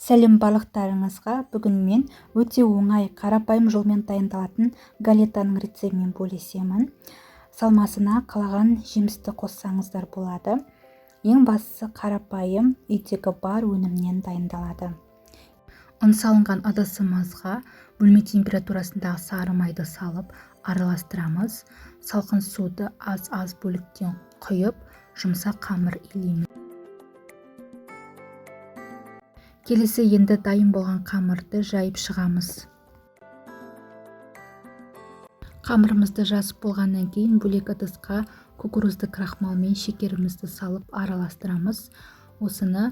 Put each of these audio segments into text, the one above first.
Сәлем барлықтарыңызға. Бүгін мен өте оңай қарапайым жолмен дайындалатын галетаның рецептімен бөлісемін. Салмасына қалаған жемісті қоссаңыздар болады. Ең бастысы қарапайым үйдегі бар өнімнен дайындалады. Ұн салынған ыдысымызға бөлме температурасындағы сары майды салып араластырамыз. Салқын суды аз бөліктен құйып, жұмсақ қамыр илейміз. Келесі енді дайын болған қамырды жайып шығамыз. Қамырымызды жазып болғаннан кейін бөлек ыдысқа кукурузды крахмал мен шекерімізді салып араластырамыз. Осыны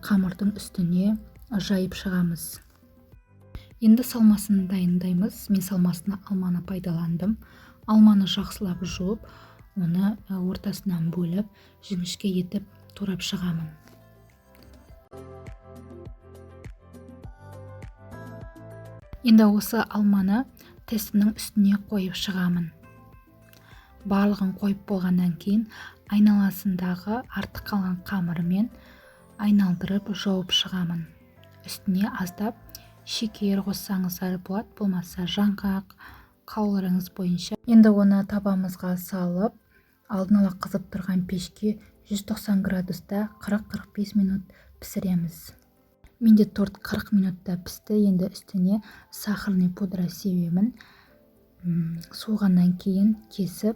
қамырдың үстіне жайып шығамыз. Енді салмасын дайындаймыз. Мен салмасына алманы пайдаландым. Алманы жақсылап жуып, оны ортасынан бөліп, жіңішке етіп турап шығамын. Енді осы алманы тестінің үстіне қойып шығамын. Барлығын қойып болғаннан кейін айналасындағы артық қалған қамырымен айналдырып жауып шығамын. Үстіне аздап шекер қоссаңыздар болады, болмаса жаңғақ, қалауларыңыз бойынша. Енді оны табамызға салып, алдын ала қызып тұрған пешке 190 градуста 40-45 минут пісіреміз. Менде торт 40 минутта пісті. Енді үстіне сахарный пудра себемін. Суығаннан кейін кесіп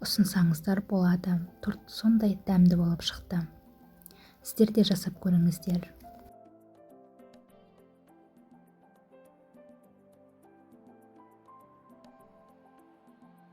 ұсынсаңыздар болады. Торт сондай дәмді болып шықты. Сіздер де жасап көріңіздер.